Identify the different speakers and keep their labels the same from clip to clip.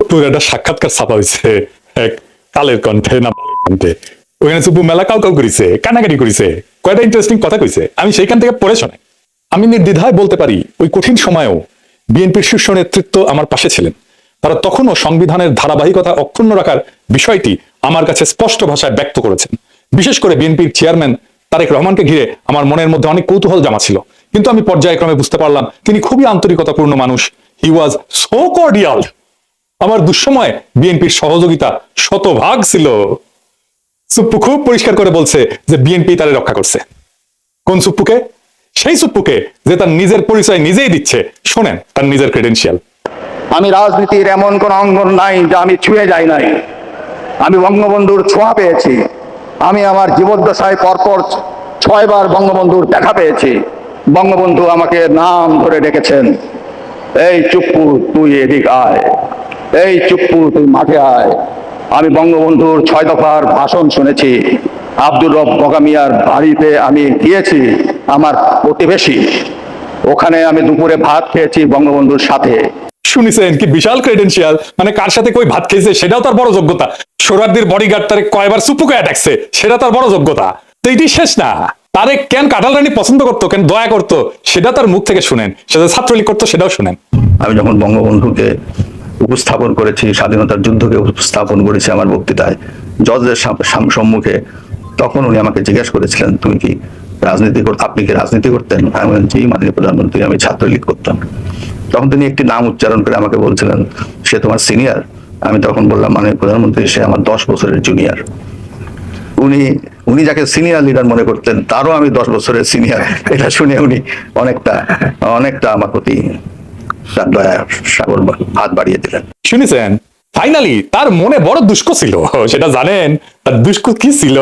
Speaker 1: সুপ্পুর একটা সাক্ষাৎকার ছাপা হয়েছে এক কালের কণ্ঠে না কণ্ঠে। ওখানে সুপ্পু মেলা কাউ কাউ করেছে, কানাকাটি করেছে, কয়টা ইন্টারেস্টিং কথা কইছে, আমি সেইখান থেকে পড়ে শোনাই। আমি নির্দ্বিধায় বলতে পারি ওই কঠিন সময়েও বিএনপির শীর্ষ নেতৃত্ব আমার পাশে ছিলেন। তারা তখনও সংবিধানের ধারাবাহিকতা অক্ষুণ্ণ রাখার বিষয়টি আমার কাছে স্পষ্ট ভাষায় ব্যক্ত করেছেন। বিশেষ করে বিএনপির চেয়ারম্যান তারেক রহমানকে ঘিরে আমার মনের মধ্যে অনেক কৌতূহল জমা ছিল, কিন্তু আমি পর্যায়ক্রমে বুঝতে পারলাম তিনি খুবই আন্তরিকতাপূর্ণ মানুষ। হি ওয়াজ সো কর্ডিয়াল। আমার দুঃসময়ে বিএনপির সহযোগিতা শতভাগ ছিল। সুপ্পু খুব পরিষ্কার করে বলছে যে বিএনপি তারে রক্ষা করছে। কোন সুপ্পুকে? সেই সুপ্পুকে যে তার নিজের পরিচয় নিজেই দিচ্ছে। শোনেন তার নিজের ক্রেডেনশিয়াল।
Speaker 2: আমি রাজনীতির এমন কোন অঙ্গন নাই যা আমি ছুঁয়ে যাই নাই। আমি বঙ্গবন্ধুর ছোঁয়া পেয়েছি। আমি আমার জীবদ্দশায় পরপর 6 বার বঙ্গবন্ধুর দেখা পেয়েছি। বঙ্গবন্ধু আমাকে নাম ধরে ডেকেছেন, এই চুপ্পু তুই এদিক আয়, এই চুপ্পু তুই মাঠে আয়। আমি বঙ্গবন্ধুর 6 দফার ভাষণ শুনেছি। আব্দুর রব বগামিয়ার বাড়িতে আমি গিয়েছি, আমার প্রতিবেশী। ওখানে আমি দুপুরে ভাত খেয়েছি বঙ্গবন্ধুর সাথে।
Speaker 1: শুনেছেন কি বিশাল ক্রেডেনশিয়াল? মানে কার সাথে কই ভাত খেয়েছে সেটাও তার বড় যোগ্যতা। সোহরাওয়ার্দীর বডিগার্ড তারে কয়বার সুপ্পুকে ডাকছে সেটা তার বড় যোগ্যতা। তো এটি শেষ না, তারে কেন কাঁঠাল রানী পছন্দ করতো, কেন দয়া করতো, সেটা তার মুখ থেকে শুনেন। সেটা ছাত্রলীগ করতো সেটাও শুনেন।
Speaker 3: আমি যখন বঙ্গবন্ধুকে উপস্থাপন করেছি, স্বাধীনতার যুদ্ধকে উপস্থাপন করেছি আমার বক্তৃতায় জজদের সম্মুখে, তখন উনি আমাকে জিজ্ঞেস করেছিলেন তুমি কি রাজনীতি আপনি কি রাজনীতি করতেন? আমি বললাম জি মাননীয় প্রধানমন্ত্রী, আমি ছাত্রলীগ করতাম। তখন তিনি একটি নাম উচ্চারণ করে আমাকে বলছিলেন সে তোমার সিনিয়র। আমি তখন বললাম মাননীয় প্রধানমন্ত্রী সে আমার 10 বছরের জুনিয়র। উনি যাকে সিনিয়র লিডার মনে করতেন তারও আমি 10 বছরের সিনিয়র। এটা শুনে উনি অনেকটা আমার প্রতি দয়া সাগর হাত বাড়িয়ে দিলেন।
Speaker 1: শুনেছেন ফাইনালি তার মনে বড় দুষ্ক ছিল, সেটা জানেন? তার দুষ্ক কি ছিল?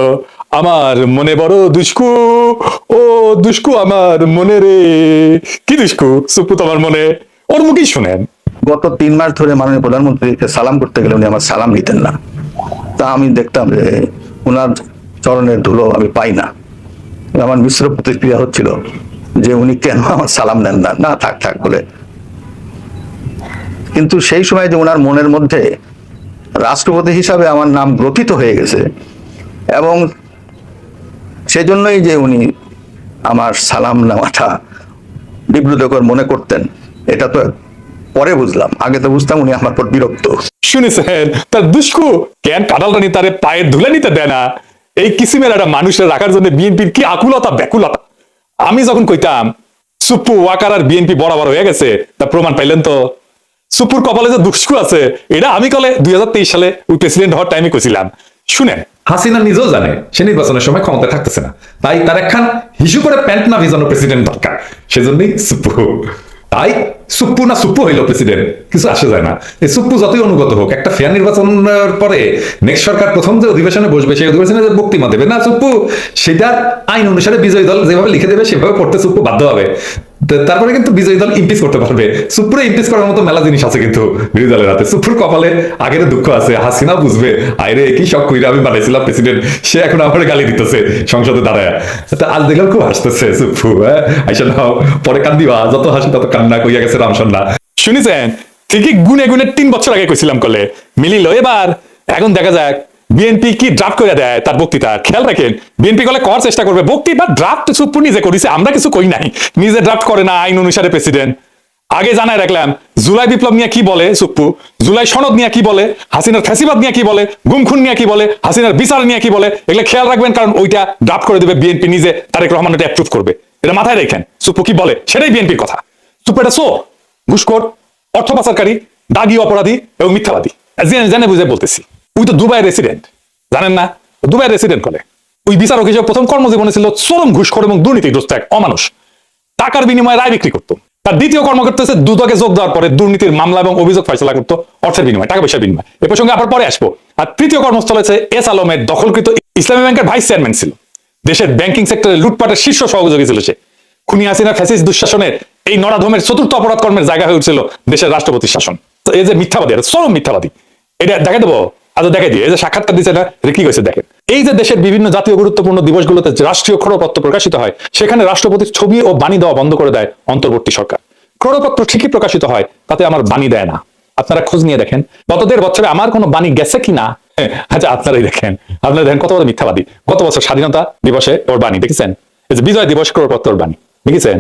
Speaker 1: আমার মনে বড় দুষ্কু, ও দুষ্কু আমার মনে রে। কি দুষ্কু সুপ্পু তোমার মনে? ওর মুখেই শুনেন।
Speaker 3: গত 3 মাস ধরে মাননীয় প্রধানমন্ত্রীকে সালাম করতে গেলে উনি আমার সালাম নিতেন না। তা আমি দেখতাম যে উনার চরণের ধুলো আমি পাই না। আমার মিশ্র প্রতিক্রিয়া হচ্ছিল যে উনি কেন আমার সালাম নেন না, না থাক থাক বলে। কিন্তু সেই সময় যে ওনার মনের মধ্যে রাষ্ট্রপতি হিসাবে আমার নাম গ্রথিত হয়ে গেছে এবং সেজন্যই যে উনি আমার সালাম নেওয়াটা বিব্রতকর মনে করতেন, এটা তো পরে বুঝলাম। আগে তো বুঝতাম উনি আমার পর বিরক্ত।
Speaker 1: শুনেছেন তার দুষ্কু কেন কাঁঠাল রানী তারে পায়ের ধুলে নিতে দেয় না? এই কিসিমের একটা মানুষের রাখার জন্য বিএনপির কি আকুলতা ব্যাকুলতা। আমি যখন কইতাম সুপ্পু ওয়াকার আর বিএনপি বরাবর হয়ে গেছে, তা প্রমাণ পাইলেন তো। সুপুর কপালে যে দুষ্কু আছে এটা আমি কলে 2023 সালে ওই প্রেসিডেন্ট হওয়ার টাইমে কইছিলাম। শুনেন
Speaker 4: হাসিনা নিজেও জানে সে নির্বাচনের সময় ক্ষমতায় থাকতেছে না, তাই তার একখান হিসু করে প্যান্ট না ভিজানো প্রেসিডেন্ট দরকার। সেজন্যই সুপ্পু। তাই সুপ্পু না সুপ্পু হইল প্রেসিডেন্ট কিছু আসে যায় না। এই সুপ্পু যতই অনুগত হোক, একটা ফেয়ার নির্বাচনের পরে নেক্সট সরকার প্রথম যে অধিবেশনে বসবে সেই অধিবেশনে যে বক্তৃতা দেবে না সুপ্পু, সেটা আইন অনুসারে বিজয়ী দল যেভাবে লিখে দেবে সেভাবে পড়তে সুপ্পু বাধ্য হবে। তারপরে কিন্তু বিজয়ী দল ইমপিচ করতে পারবে। সুপ্পুরে ইমপিচ করার মতো মেলা জিনিস আছে কিন্তু বিরোধী দলের হাতে। সুপ্পুর কপালে আগের দুঃখ আছে, হাসিনা বুঝবে আইরে কি সব কইরা আমি বানাইছিলাম প্রেসিডেন্ট, সে এখন আমার গালি দিতেছে সংসদে দাঁড়ায়। আজ দেখলাম খুব হাসতেছে সুপ্পু। আইসা নাও পরে কান্দিবা, যত হাসি তত কান্না কইয়া গেছে রামসন্না।
Speaker 1: শুনেছেন ঠিকই গুনে গুনে 3 বছর আগে কইছিলাম কলে মিলিল। এবার এখন দেখা যাক বিএনপি কি ড্রাফট করে দেয় তার বক্তৃতা। খেয়াল রাখেন বিএনপি কলে করার চেষ্টা করবে বক্তৃতা ড্রাফট সুপ্পু নিজে করেছে, আমরা কিছু কই নাই। নিজে ড্রাফট করে না আইন অনুসারে প্রেসিডেন্ট। আগে জানাই রাখলাম জুলাই বিপ্লব নিয়ে কি বলে সুপ্পু, জুলাই সনদ নিয়ে কি বলে, হাসিনার ফ্যাসিবাদ নিয়ে কি বলে, গুমখুন নিয়ে কি বলে, হাসিনার বিচার নিয়ে কি বলে, এগুলো খেয়াল রাখবেন, কারণ ওইটা ড্রাফট করে দেবে বিএনপি নিজে। তারেক রহমান এটা অ্যাপ্রুভ করবে, এটা মাথায় রাখেন। সুপ্পু কি বলে সেটাই বিএনপির কথা। সুপ্পু এটা ঘুষখোর, অর্থ পাচারকারী, দাগী অপরাধী এবং মিথ্যাবাদী। জেনে বুঝে বলতেছি, ওই তো দুবাই রেসিডেন্ট, জানেন না? দুবাই রেসিডেন্ট করে ওই বিচারক হিসেবে প্রথম কর্মজীবনে ছিল চরম ঘুষখোর এবং দুর্নীতিগ্রস্ত এক অমানুষ। টাকার বিনিময়ে রায় বিক্রি করতো। তার দ্বিতীয় কর্ম করতেছে দুদকে যোগ দেওয়ার পরে দুর্নীতির মামলা এবং অভিযোগ ফয়সলা করতো অর্থের বিনিময়ে, টাকা পয়সার বিনিময়ে। এ প্রসঙ্গে আবার পরে আসবো। আর তৃতীয় কর্মস্থল হচ্ছে এস আলমের দখলকৃত ইসলামী ব্যাংকের ভাইস চেয়ারম্যান ছিল। দেশের ব্যাংকিং সেক্টরে লুটপাটের শীর্ষ সহযোগী ছিল সে। খুনি হাসিনা ফ্যাসিস্ট দুঃশাসনের এই নরাধমের চতুর্থ অপরাধ কর্মের জায়গা হয়ে উঠছিল দেশের রাষ্ট্রপতির শাসন। তো এই যে মিথ্যাবাদী, চরম মিথ্যাবাদী, এটা দেখাই দেবো। আজ দেখাই দিয়ে এই যে সাক্ষাৎকার দিচ্ছে না, কি কইছে দেখেন। এই যে দেশের বিভিন্ন জাতীয় গুরুত্বপূর্ণ দিবসগুলোতে রাষ্ট্রীয় ক্ষণপত্র প্রকাশিত হয়, সেখানে রাষ্ট্রপতির ছবি ও বাণী দেওয়া বন্ধ করে দেয় অন্তর্বর্তী সরকার। ক্ষণপত্র ঠিকই প্রকাশিত হয়, তাতে আমার বাণী দেয় না। আপনারা খোঁজ নিয়ে দেখেন গত 1.5 বছরে আমার কোনো বাণী গেছে কিনা। আচ্ছা আপনারাই দেখেন, আপনারা দেখেন কত বড় মিথ্যাবাদী। গত বছর স্বাধীনতা দিবসে ওর বাণী দেখেছেন, এই যে বিজয় দিবস করপত্র ওর বাণী দেখেছেন,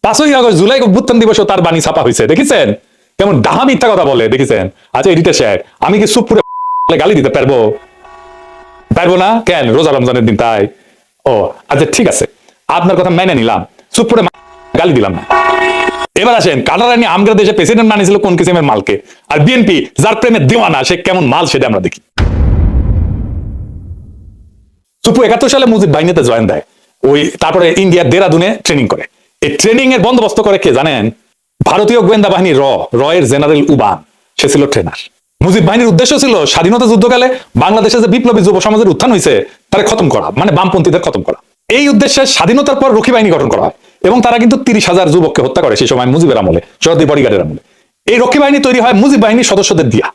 Speaker 1: 5ই আগস্ট জুলাই অভ্যুত্থান দিবসও তার বাণী ছাপা হয়েছে দেখেছেন, কেমন ডাহা মিথ্যা কথা বলে দেখেছেন। আচ্ছা এডিটর সাহেব, আমি কি চুপ করে গালি দিতে পারবো? পারবো না কেন? রোজা রমজানের দিন তাই। ও আচ্ছা ঠিক আছে, আপনার কথা মেনে নিলাম, চুপ করে গালি দিলাম না। এবার আসেন, কাটারানি আমগা দেশে প্রেসিডেন্ট বানিয়েছিল কোন কিসিমের মালকে, আর বিএনপি যার প্রেমে দেওয়ানা সে কেমন মাল সেটা আমরা দেখি। সুপু 71 সালে মুজিব বাহিনীতে জয়েন দেয়, ওই তারপরে ইন্ডিয়ার দেরাদুনে ট্রেনিং করে। এই ট্রেনিং এর বন্দোবস্ত করে কে জানেন? ভারতীয় গোয়েন্দা বাহিনী রয়ের জেনারেল উবান, সে ছিল ট্রেনার। মুজিব বাহিনীর উদ্দেশ্য ছিল স্বাধীনতা যুদ্ধকালে বাংলাদেশে যে বিপ্লবী যুব সমাজের উত্থান হয়েছে তারা খতম করা, মানে বামপন্থীদের খতম করা। এই উদ্দেশ্যে স্বাধীনতার পর রক্ষী বাহিনী গঠন করা হয় এবং তারা কিন্তু 30,000 যুবককে হত্যা করে সেই সময় মুজিবের আমলে, শরৎী বডিগার্ডের আমলে। এই রক্ষী বাহিনী তৈরি হয় মুজিব বাহিনীর সদস্যদের দিয়া,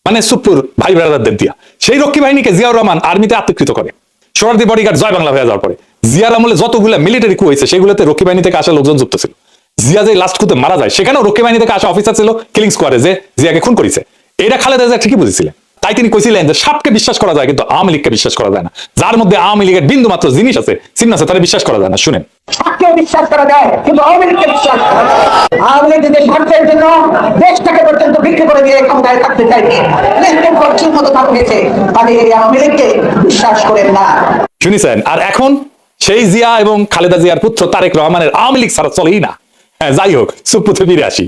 Speaker 1: মানে সুপুর ভাই ব্রাদারদের দিয়া। সেই রক্ষী বাহিনীকে জিয়াউর রহমান আর্মিতে আত্মীকৃত করে। শরৎী বডিগার্ড জয় বাংলা হয়ে যাওয়ার পরে জিয়ার আমলে যতগুলো মিলিটারি কু হয়েছে সেগুলোতে রক্ষী বাহিনী থেকে আসা লোকজন যুক্ত ছিল। জিয়া যে লাস্ট কুতে মারা যায় সেখানেও রক্ষী বাহিনী থেকে আসা অফিসার ছিল কিলিং স্কোয়াডে যে জিয়াকে খুন করেছে। এটা খালেদা জিয়া ঠিকই বুঝেছিলেন, তাই তিনি কইছিলেন যে সাপকে বিশ্বাস করা যায় কিন্তু আওয়ামী লীগকে বিশ্বাস করা যায় না। যার মধ্যে আওয়ামী লীগের বিন্দু মাত্র জিনিস আছে, চিহ্ন আছে, তারা বিশ্বাস করা যায় না। শুনেন,
Speaker 5: সাপকে বিশ্বাস করা যায় কিন্তু আওয়ামী লীগকে বিশ্বাস করা যায় না। আওয়ামী লীগ যদি স্বার্থের জন্য দেশটাকে পর্যন্ত বিক্রি করে দিয়ে ক্ষমতায় থাকতে চাইবে, লেনদেন করছে মতো থাকতেছে, তাদের এই আওয়ামী লীগকে বিশ্বাস করেন না।
Speaker 1: শুনেছেন? আর এখন সেই জিয়া এবং খালেদা জিয়ার পুত্র তারেক রহমানের আওয়ামী লীগ ছাড়া চলেই না। হ্যাঁ, যাই হোক, সুপ্পুতে ফিরে আসি।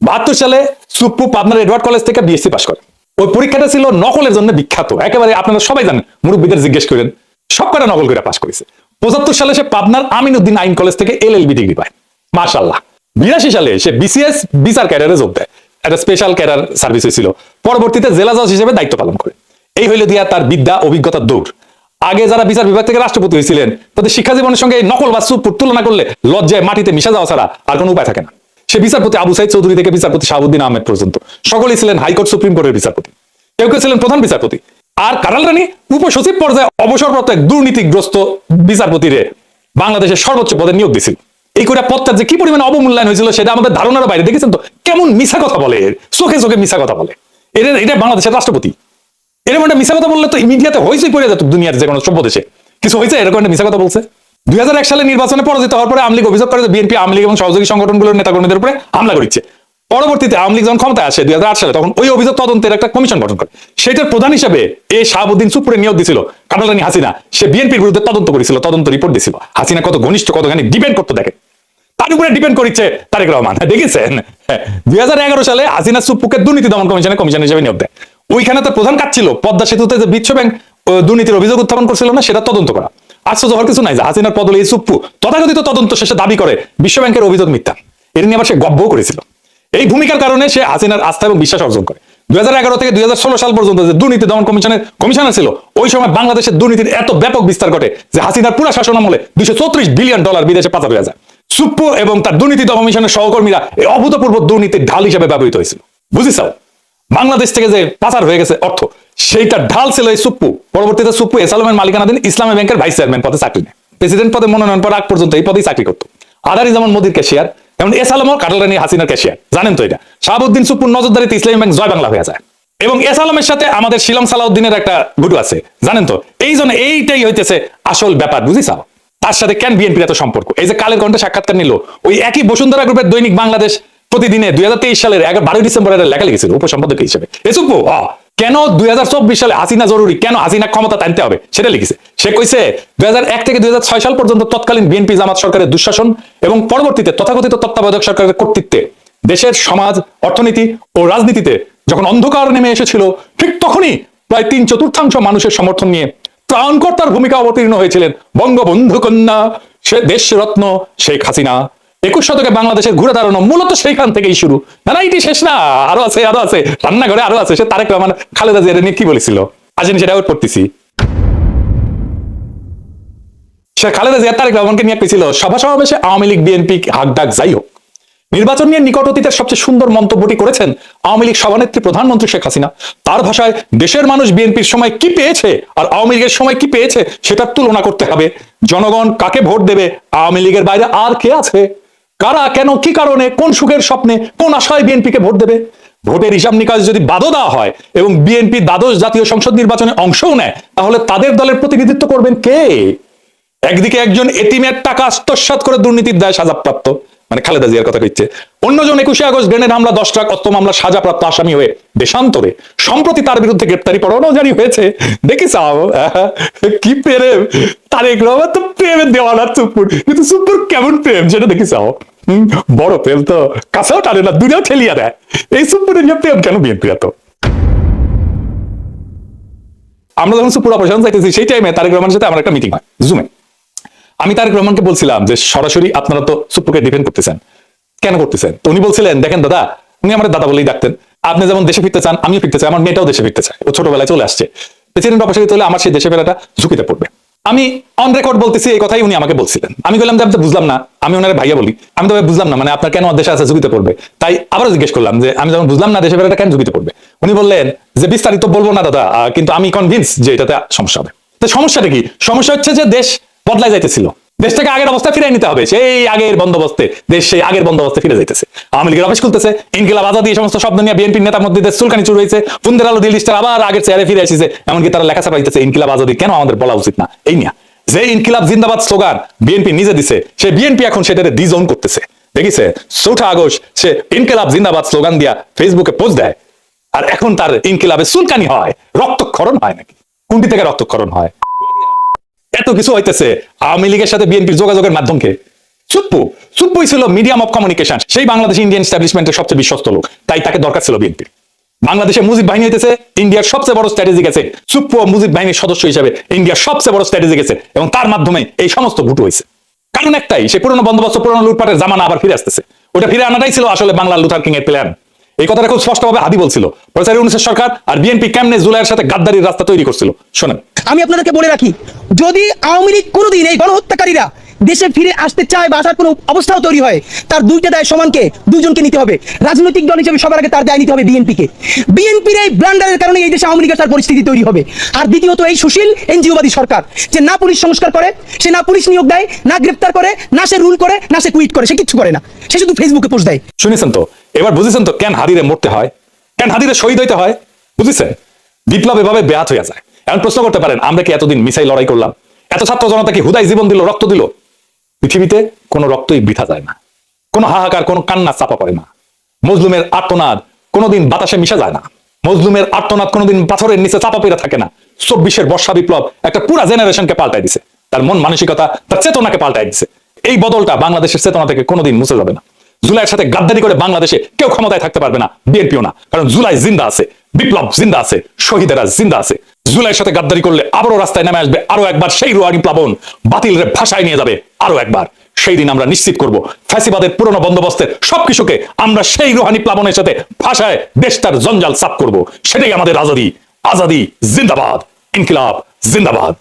Speaker 1: 72 সালে সুপ্পু পাবনার এডওয়ার্ড কলেজ থেকে বিএসসি পাস করে। ওই পরীক্ষাটা ছিল নকলের জন্য বিখ্যাত, একেবারে আপনারা সবাই জানেন, মুরব্বীদের জিজ্ঞেস করেন, সব কটা নকল করে পাস করেছে। 75 সালে সে পাবনার আমিনউদ্দিন আইন কলেজ থেকে এলএলবি ডিগ্রি পায়, মাশাআল্লাহ। 82 সালে সে বিসিএস বিচার ক্যাডারে যোগ দেয়, একটা স্পেশাল ক্যাডার সার্ভিস হয়েছিল। পরবর্তীতে জেলা জজ হিসেবে দায়িত্ব পালন করে। এই হইল দিয়া তার বিদ্যা অভিজ্ঞতার দৌড়। আগে যারা বিচার বিভাগ থেকে রাষ্ট্রপতি হয়েছিলেন তাদের শিক্ষা জীবনের সঙ্গে নকল বা সুপুর তুলনা করলে লজ্জায় মাটিতে মিশা যাওয়া ছাড়া আর কোনো উপায় থাকে না। সে বিচারপতি আবু সাইদ চৌধুরী থেকে বিচারপতি শাহাবুদ্দিন আহমেদ পর্যন্ত সকলেই ছিলেন হাইকোর্ট সুপ্রিম কোর্টের বিচারপতি, কেউ কেউ ছিলেন প্রধান বিচারপতি। আর কারাল রানী উপসচিব পর্যায়ে অবসরপ্রাপ্ত এক দুর্নীতিগ্রস্ত বিচারপতিরে বাংলাদেশের সর্বোচ্চ পদে নিয়োগ দিয়েছিল। এই করে পদটার যে কি পরিমাণে অবমূল্যায়ন হয়েছিল সেটা আমাদের ধারণার বাইরে। দেখেছেন তো কেমন মিছা কথা বলে, চোখে চোখে মিছা কথা বলে। এটা বাংলাদেশের রাষ্ট্রপতি। এরকম একটা মিছা কথা বললে তো ইমিডিয়াতে হইচই পড়ে যেত দুনিয়ার যে কোনো সভ্য দেশে। কিছু হয়েছে এরকম একটা মিছা কথা বলছে। 2001 সালে নির্বাচনে পরাজিত হওয়ার পরে আওয়ামী লীগ অভিযোগ করে যে বিএনপি, আওয়ামী লীগ এবং সহযোগী সংগঠনগুলোর নেতাকর্মীদের উপরে হামলা করেছে। পরবর্তীতে আওয়ামী লীগ যখন ক্ষমতায় আসে 2008 সালে, তখন ওই অভিযোগ তদন্তের একটা কমিশন গঠন করে। সেটার প্রধান হিসেবে এ শাহাবুদ্দিন চুপুরে নিয়োগ দিছিল কাটাল রানী হাসিনা। সে বিএনপির বিরুদ্ধে তদন্ত করেছিল, তদন্ত রিপোর্ট দিছিল। হাসিনা কত ঘনিষ্ঠ, কতখানি ডিপেন্ড করতে দেখে, তার উপরে ডিপেন্ড করছে তারেক রহমান। দেখেছেন 2011 সালে হাসিনা চুপ্পুকে দুর্নীতি দমন কমিশন হিসেবে নিয়োগ দেয়। ওইখানে তার প্রধান কাজ ছিল পদ্মা সেতুতে যে বিশ্ব ব্যাংক দুর্নীতির অভিযোগ উত্থাপন করছিল না, সেটা তদন্ত করা। আশ্চর্য হওয়ার কিছু নাই যে হাসিনার পদলে এই চুপ্পু তথাকথিত তদন্ত শেষে দাবি করে বিশ্ব ব্যাংকের অভিযোগ মিথ্যা। এর নিয়ে আবার সে গব্বও করেছিল। এই ভূমিকার কারণে সে হাসিনার আস্থা এবং বিশ্বাস অর্জন করে। 2011 থেকে 2016 সাল পর্যন্ত যে দুর্নীতি দমন কমিশনার ছিল, ওই সময় বাংলাদেশের দুর্নীতির এত ব্যাপক বিস্তার ঘটে যে হাসিনার পুরা শাসন আমলে $234 বিলিয়ন বিদেশে পাচার হয়ে যায়। চুপ্পু এবং তার দুর্নীতি দমন কমিশনের সহকর্মীরা এই অভূতপূর্ব দুর্নীতির ঢাল হিসেবে ব্যবহৃত হয়েছিল। বুঝিস, বাংলাদেশ থেকে যে পাচার হয়ে গেছে অর্থ, সেইটা ঢাল ছিল এই চুপ্পু। পরবর্তীতে চুপ্পু এসালমের মালিকানাধীন ইসলামী ব্যাংকের ভাইস চেয়ারম্যান পদে চাকরি নেয়। প্রেসিডেন্ট পদে মনোনয়ন পাওয়ার আগ পর্যন্ত এই পদেই চাকরি করতো। আদারি যেমন মোদির ক্যাশিয়ার, যেমন এসালমও কাটাল রানী হাসিনার ক্যাশিয়ার। জানেন তো এটা। শাহাবুদ্দিন চুপ্পুর নজরদারিতে ইসলামী ব্যাংক জয় বাংলা হয়ে যায়। এবং এসালমের সাথে আমাদের শিলং সালাউদ্দিনের একটা গুটু আছে, জানেন তো। এই জন্য এইটাই হইতেছে আসল ব্যাপার, বুঝিস। তার সাথে কেন বিএনপির এত সম্পর্ক? এই যে কালের কণ্ঠে সাক্ষাৎকার নিল, ওই একই বসুন্ধরা গ্রুপের দৈনিক বাংলাদেশ প্রতিদিনে 2023 সালের 12 ডিসেম্বর লেখা লিখেছিল উপসম্পাদক হিসেবে। এ চুপ্পু কেন 2024 সালে হাসিনা জরুরি, কেন হাসিনা ক্ষমতা টানতে হবে সেটা লিখেছে। সে কইছে 2001 থেকে 2006 সাল পর্যন্ত তৎকালীন বিএনপি জামাত সরকারের দুঃশাসন এবং পরবর্তীতে তথাকথিত তত্ত্বাবধায়ক সরকারের কর্তৃত্বে দেশের সমাজ, অর্থনীতি ও রাজনীতিতে যখন অন্ধকার নেমে এসেছিল, ঠিক তখনই প্রায় 3/4 মানুষের সমর্থন নিয়ে ত্রাণকর্তার ভূমিকা অবতীর্ণ হয়েছিলেন বঙ্গবন্ধু কন্যা, সে দেশরত্ন শেখ হাসিনা। 21 শতকে বাংলাদেশের ঘুরে দাঁড়ানো মূলত সেইখান থেকেই শুরু। না এটি শেষ না, আরো আছে, রান্নাঘরে আরো আছে। সে তারেক রহমান খালেদা জিয়া নিয়ে কি বলেছিল আসেন সেটা আউট করতেছি। সে খালেদা জিয়া তারেক রহমানকে নিয়ে পেয়েছিল সভা সমাবেশে আওয়ামী লীগ বিএনপি হাক ডাক যাই হোক। নির্বাচন নিয়ে নিকট অতীতের সবচেয়ে সুন্দর মন্তব্যটি করেছেন আওয়ামী লীগ সভানেত্রী প্রধানমন্ত্রী শেখ হাসিনা। তার ভাষায়, দেশের মানুষ বিএনপির সময় কি পেয়েছে আর আওয়ামী লীগের সময় কি পেয়েছে সেটার তুলনা করতে হবে। জনগণ কাকে ভোট দেবে, আওয়ামী লীগের বাইরে আর কে আছে? কারা, কেন, কি কারণে, কোন সুখের স্বপ্নে, কোন আশায় বিএনপিকে ভোট দেবে? ভোটের হিসাব নিকাশ যদি বাদও দেওয়া হয় এবং বিএনপি দ্বাদশ জাতীয় সংসদ নির্বাচনে অংশও নেয়, তাহলে তাদের দলের প্রতিনিধিত্ব করবেন কে? একদিকে একজন এতিমের টাকা আত্মসাৎ করে দুর্নীতির দায় সাজাপ্রাপ্ত, মানে খালেদা জিয়ার কথা কইছে, অন্যজন 21 আগস্ট গ্রেনেড হামলা 10 ট্রাক অস্ত্র মামলা সাজাপ্রাপ্ত আসামি হয়ে দেশান্তরে, সম্প্রতি তার বিরুদ্ধে গ্রেপ্তারি পরোয়ানাও জারি হয়েছে। দেখিস কি প্রেম! তারেক রহমান তো প্রেমের দেওয়ানা সুপ্পুর, কিন্তু সুপ্পুর কেমন প্রেম সেটা দেখিস। বড় প্রেম তো কাছেও টানে না, দূরেও ঠেলিয়া দেয়। এই সুপ্পুরের প্রেম কেন বিএনপি এত? আমরা যখন সুপ্পুর অপারেশন চাইতেছি সেই টাইমে তারেক রহমানের সাথে আমার একটা মিটিং হয় জুমে। আমি তারেক রহমানকে বলছিলাম যে সরাসরি আপনারা তো সুপ্পুকে ডিফেন্ড করতেছেন, কেন করতেছেন? তো উনি বলছিলেন, দেখেন দাদা, উনি আমার দাদা বলেই ডাকতেন, আপনি যেমন দেশে ফিরতে চান আমিও ফিরতে চাই, আমার মেয়েটাও দেশে ফিরতে চায়, ও ছোটবেলায় চলে আসছে, প্রেসিডেন্ট অপারেশন হলে আমার সেই দেশে ফেরাটা ঝুঁকিতে পড়বে। আমি অন রেকর্ড বলতেছি এই কথাই উনি আমাকে বলছিলেন। আমি বললাম যে আমি তো বুঝলাম না, আমি ওনার ভাইয়া বলি, আমি তো বুঝলাম না মানে আপনার কেন দেশে আছে ঝুঁকিতে পড়বে। তাই আবারও জিজ্ঞেস করলাম যে আমি যখন বুঝলাম না দেশে ফেরাটা কেন ঝুঁকিতে পড়বে, উনি বললেন যে বিস্তারিত বলবো না দাদা, কিন্তু আমি কনভিন্স যে এটাতে সমস্যা হবে। তো সমস্যাটা কি? সমস্যা হচ্ছে যে দেশ বদলাই যাইতেছিল, দেশটাকে আগের অবস্থায় ফিরে নিতে হবে, সেই আগের বন্দোবস্তে, দেশ সেই আগের বন্দোবস্তে ফিরে যাইতেছে। আওয়ামী লীগের অফিস খুলতেছে, ইনকিলাব আজাদী, এই সমস্ত শব্দ নিয়ে বিএনপির নেতার মধ্যে চুলকানি শুরু হয়েছে, ফুন্দের আলো দিল লিস্টার আবার আগের চেয়ারে ফিরে এসেছে, এমনকি তারা লেখাচাপা দিতেছে ইনকিলাব আজাদী কেন আমাদের বলা উচিত না। এই নিয়ে যে ইনকিলাব জিন্দাবাদ স্লোগান বিএনপি নিজে দিছে, সে বিএনপি এখন সেটাতে ডিজোন করতেছে। দেখিছে 4 আগস্ট সে ইনকিলাব জিন্দাবাদ স্লোগান দিয়া ফেসবুকে পোস্ট দেয়, আর এখন তার ইনকিলাবে চুলকানি হয়, রক্তক্ষরণ হয় নাকি? কোনটি থেকে রক্তক্ষরণ হয়? এত কিছু হইতেছে আওয়ামী লীগের সাথে বিএনপির যোগাযোগের মাধ্যমকে। সুপ্পুই ছিল মিডিয়াম অফ কমিউনিকেশন, সেই বাংলাদেশ ইন্ডিয়ান এস্টাবলিশমেন্টের সবচেয়ে বিশ্বস্ত লোক, তাই তাকে দরকার ছিল বিএনপির। বাংলাদেশে মুজিব বাহিনী হইতেছে ইন্ডিয়ার সবচেয়ে বড় স্ট্র্যাটেজি গেছে, সুপ্পু মুজিব বাহিনীর সদস্য হিসেবে ইন্ডিয়ার সবচেয়ে বড় স্ট্র্যাটেজি গেছে, এবং তার মাধ্যমে এই সমস্ত ভুট হয়েছে। কারণ একটাই, সে পুরনো বন্দোবস্ত, পুরনো লুটপাটের জামানা আবার ফিরে আসতেছে। ওটা ফিরে আনাটাই ছিল আসলে বাংলার লুথার কিং এর প্ল্যান। এই কথাটা খুব স্পষ্টভাবে হাদি বলছিল। প্রচারী 19 সরকার আর বিএনপি কেমনে জুলাইয়ের সাথে গাদ্দারির রাস্তা তৈরি করছিল শোনেন।
Speaker 6: আমি আপনাদেরকে বলে রাখি, যদি আওয়ামী লীগ কোনোদিন এই গণহত্যাকারীরা দেশে ফিরে আসতে চায় বা আসার কোনো অবস্থাও তৈরি হয়, তার দুইটা দায় সমানকে, দুজনকে নিতে হবে। রাজনৈতিক দল হিসেবে সবার আগে তার দায় নিতে হবে বিএনপিকে। বিএনপির এই ব্লান্ডারের কারণে এই দেশে আওয়ামী লীগের তার পরিস্থিতি তৈরি হবে। আর দ্বিতীয়ত এই সুশীল এনজিওবাদী সরকার, যে না পুলিশ সংস্কার করে, সে না পুলিশ নিয়োগ দেয়, না গ্রেপ্তার করে, না সে রুল করে, না সে কুইট করে, সে কিচ্ছু করে না, সে শুধু ফেসবুকে পোস্ট দেয়।
Speaker 1: শুনেছেন তো? এবার বুঝেছেন তো কেন হাদিরে মরতে হয়, কেন হাদিরে শহীদ হইতে হয়? বুঝেছেন? বিপ্লব এভাবে ব্যাহত হয়ে যায়। এখন প্রশ্ন করতে পারেন, আমরা কি এতদিন মিসাই লড়াই করলাম? এত ছাত্র জনতা কি হুদাই জীবন দিল, রক্ত দিল? পৃথিবীতে কোনো রক্তই বৃথা যায় না, কোনো হাহাকার, কোনো কান্না চাপা পড়ে না। মজলুমের আর্তনাদ কোনোদিন বাতাসে মিশা যায় না, মজলুমের আর্তনাদ কোনোদিন পাথরের নিচে চাপা পেরে থাকে না। 24-এর বর্ষা বিপ্লব একটা পুরা জেনারেশনকে পাল্টাই দিছে, তার মন মানসিকতা, তার চেতনাকে পাল্টাই দিছে। এই বদলটা বাংলাদেশের চেতনা থেকে কোনোদিন মুছে যাবে না। জুলাইয়ের সাথে গাদ্দারি করে বাংলাদেশে কেউ ক্ষমতায় থাকতে পারবে না, বিএনপিও না। কারণ জুলাই জিন্দা আছে, বিপ্লব জিন্দা আছে, শহীদেরা জিন্দা আছে। জুলাইয়ের সাথে গাদ্দারি করলে আবারও রাস্তায় নেমে আসবে আরো একবার সেই রুহানি প্লাবন, বাতিলের ভাষায় নিয়ে যাবে আরো একবার। সেই দিন আমরা নিশ্চিত করব ফ্যাসিবাদের পুরনো বন্দোবস্তের সবকিছুকে আমরা সেই রুহানি প্লাবনের সাথে ভাষায় দেশটার জঞ্জাল সাফ করব। সেটাই আমাদের আজাদী। আজাদী জিন্দাবাদ, ইনকিলাব জিন্দাবাদ।